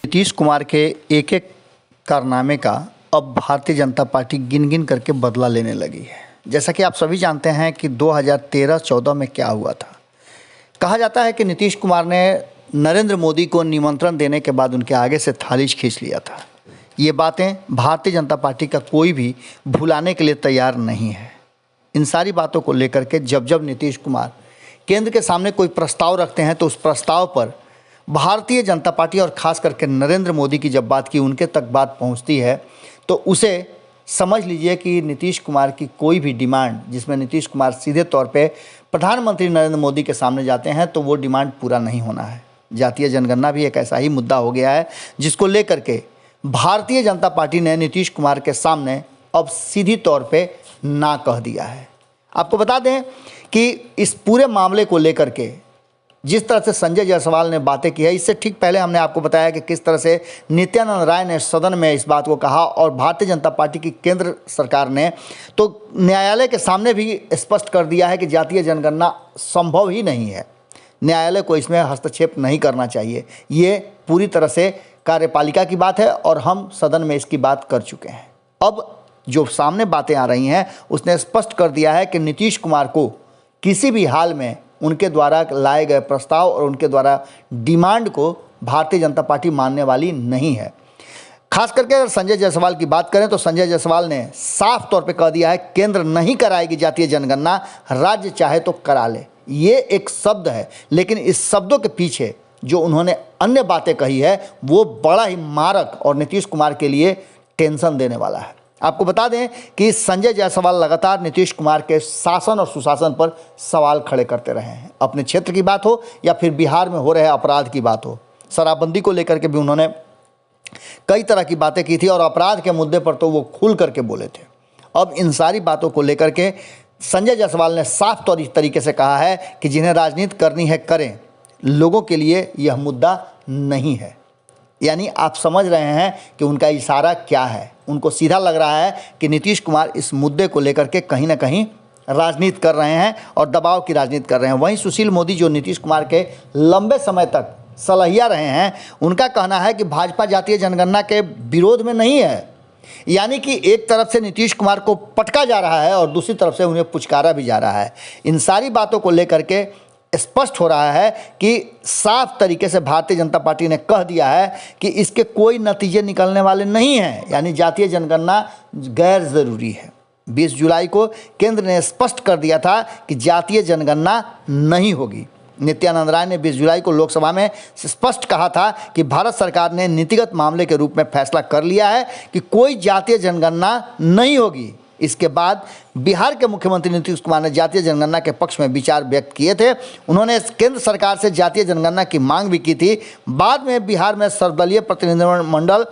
नीतीश कुमार के एक एक कारनामे का अब भारतीय जनता पार्टी गिन गिन करके बदला लेने लगी है। जैसा कि आप सभी जानते हैं कि 2013-14 में क्या हुआ था। कहा जाता है कि नीतीश कुमार ने नरेंद्र मोदी को निमंत्रण देने के बाद उनके आगे से थाली खींच लिया था। ये बातें भारतीय जनता पार्टी का कोई भी भुलाने के लिए तैयार नहीं है। इन सारी बातों को लेकर के जब जब नीतीश कुमार केंद्र के सामने कोई प्रस्ताव रखते हैं तो उस प्रस्ताव पर भारतीय जनता पार्टी और ख़ास करके नरेंद्र मोदी की जब बात की उनके तक बात पहुंचती है तो उसे समझ लीजिए कि नीतीश कुमार की कोई भी डिमांड जिसमें नीतीश कुमार सीधे तौर पे प्रधानमंत्री नरेंद्र मोदी के सामने जाते हैं तो वो डिमांड पूरा नहीं होना है। जातीय जनगणना भी एक ऐसा ही मुद्दा हो गया है जिसको लेकर के भारतीय जनता पार्टी ने नीतीश कुमार के सामने अब सीधी तौर पे ना कह दिया है। आपको बता दें कि इस पूरे मामले को लेकर के जिस तरह से संजय जायसवाल ने बातें की है, इससे ठीक पहले हमने आपको बताया कि किस तरह से नित्यानंद राय ने सदन में इस बात को कहा और भारतीय जनता पार्टी की केंद्र सरकार ने तो न्यायालय के सामने भी स्पष्ट कर दिया है कि जातीय जनगणना संभव ही नहीं है। न्यायालय को इसमें हस्तक्षेप नहीं करना चाहिए। ये पूरी तरह से कार्यपालिका की बात है और हम सदन में इसकी बात कर चुके हैं। अब जो सामने बातें आ रही हैं उसने स्पष्ट कर दिया है कि नीतीश कुमार को किसी भी हाल में उनके द्वारा लाए गए प्रस्ताव और उनके द्वारा डिमांड को भारतीय जनता पार्टी मानने वाली नहीं है। खास करके अगर संजय जायसवाल की बात करें तो संजय जायसवाल ने साफ तौर पे कह दिया है केंद्र नहीं कराएगी जातीय जनगणना, राज्य चाहे तो करा ले। ये एक शब्द है, लेकिन इस शब्दों के पीछे जो उन्होंने अन्य बातें कही है वो बड़ा ही मारक और नीतीश कुमार के लिए टेंशन देने वाला है। आपको बता दें कि संजय जायसवाल लगातार नीतीश कुमार के शासन और सुशासन पर सवाल खड़े करते रहे हैं। अपने क्षेत्र की बात हो या फिर बिहार में हो रहे अपराध की बात हो, शराबबंदी को लेकर के भी उन्होंने कई तरह की बातें की थी और अपराध के मुद्दे पर तो वो खुल करके बोले थे। अब इन सारी बातों को लेकर के संजय जायसवाल ने साफ तरीके से कहा है कि जिन्हें राजनीति करनी है करें, लोगों के लिए यह मुद्दा नहीं है। यानी आप समझ रहे हैं कि उनका इशारा क्या है। उनको सीधा लग रहा है कि नीतीश कुमार इस मुद्दे को लेकर के कहीं ना कहीं राजनीति कर रहे हैं और दबाव की राजनीति कर रहे हैं। वहीं सुशील मोदी जो नीतीश कुमार के लंबे समय तक सलहिया रहे हैं, उनका कहना है कि भाजपा जातीय जनगणना के विरोध में नहीं है। यानी कि एक तरफ से नीतीश कुमार को पटका जा रहा है और दूसरी तरफ से उन्हें पुचकारा भी जा रहा है। इन सारी बातों को लेकर के स्पष्ट हो रहा है कि साफ तरीके से भारतीय जनता पार्टी ने कह दिया है कि इसके कोई नतीजे निकलने वाले नहीं हैं। यानी जातीय जनगणना गैर ज़रूरी है। 20 जुलाई को केंद्र ने स्पष्ट कर दिया था कि जातीय जनगणना नहीं होगी। नित्यानंद राय ने 20 जुलाई को लोकसभा में स्पष्ट कहा था कि भारत सरकार ने नीतिगत मामले के रूप में फैसला कर लिया है कि कोई जातीय जनगणना नहीं होगी। इसके बाद बिहार के मुख्यमंत्री नीतीश कुमार ने जातीय जनगणना के पक्ष में विचार व्यक्त किए थे। उन्होंने केंद्र सरकार से जातीय जनगणना की मांग भी की थी। बाद में बिहार में सर्वदलीय प्रतिनिधिमंडल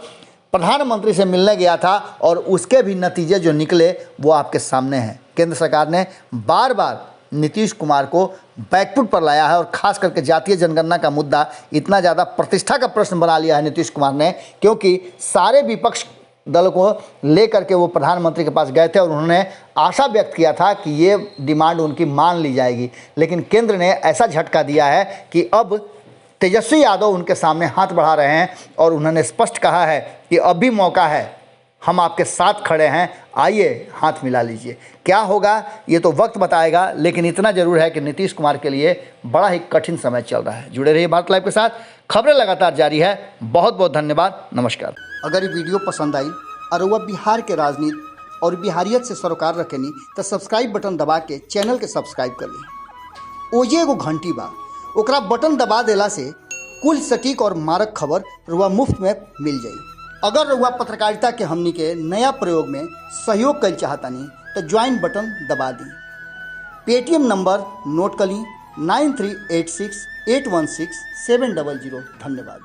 प्रधानमंत्री से मिलने गया था और उसके भी नतीजे जो निकले वो आपके सामने हैं। केंद्र सरकार ने बार बार नीतीश कुमार को बैकफुट पर लाया है और ख़ास करके जातीय जनगणना का मुद्दा इतना ज़्यादा प्रतिष्ठा का प्रश्न बना लिया है नीतीश कुमार ने, क्योंकि सारे विपक्ष दल को लेकर के वो प्रधानमंत्री के पास गए थे और उन्होंने आशा व्यक्त किया था कि ये डिमांड उनकी मान ली जाएगी। लेकिन केंद्र ने ऐसा झटका दिया है कि अब तेजस्वी यादव उनके सामने हाथ बढ़ा रहे हैं और उन्होंने स्पष्ट कहा है कि अब भी मौका है, हम आपके साथ खड़े हैं, आइए हाथ मिला लीजिए। क्या होगा ये तो वक्त बताएगा, लेकिन इतना ज़रूर है कि नीतीश कुमार के लिए बड़ा ही कठिन समय चल रहा है। जुड़े रहिए भारत लाइव के साथ, खबरें लगातार जारी है। बहुत बहुत धन्यवाद, नमस्कार। अगर ये वीडियो पसंद आई और वह बिहार के राजनीति और बिहारियत से सरोकार रखेनी तो सब्सक्राइब बटन दबा के चैनल के सब्सक्राइब कर ली। ओजे एगो घंटी बा, ओकरा बटन दबा देला से कुल सटीक और मारक खबर रुआ मुफ्त में मिल जाई। अगर रुआ पत्रकारिता के हमनी के नया प्रयोग में सहयोग कर चाहतानी तो ज्वाइन बटन दबा दी। पेटीएम नंबर नोट कर ली 9386816700। धन्यवाद।